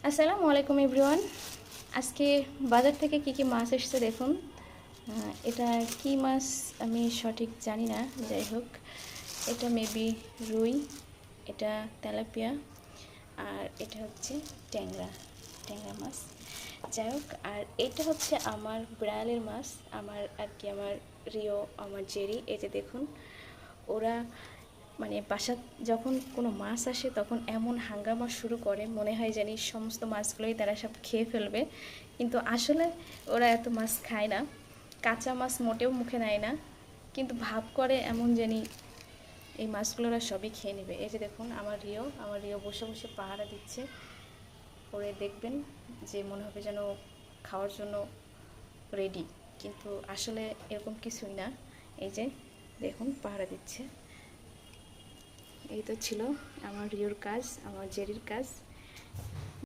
আসসালামু আলাইকুম এভরিওয়ান। আজকে বাজার থেকে কি কি মাছ এসেছে দেখুন। এটা কি মাছ আমি সঠিক জানি না, যাই হোক এটা মেবি রুই, এটা তেলাপিয়া, আর এটা হচ্ছে ট্যাংরা ট্যাংরা মাছ। যাই হোক, আর এটা হচ্ছে আমার বিড়ালের মাছ, আমার আর কি আমার রিও, আমার জেরি। এই যে দেখুন, ওরা মানে বাসা যখন কোনো মাছ আসে তখন এমন হাঙ্গামা শুরু করে, মনে হয় জানি সমস্ত মাছগুলোই তারা সব খেয়ে ফেলবে, কিন্তু আসলে ওরা এত মাছ খায় না, কাঁচা মাছ মোটেও মুখে নেয় না, কিন্তু ভাব করে এমন জানি এই মাছগুলো ওরা সবই খেয়ে নেবে। এই যে দেখুন আমার রিও বসে বসে পাহারা দিচ্ছে। পরে দেখবেন যে মনে হবে যেন খাওয়ার জন্য রেডি, কিন্তু আসলে এরকম কিছুই না। এই যে দেখুন পাহারা দিচ্ছে। এই তো ছিল আমার রিওর কাজ, আমার জেরির কাজ।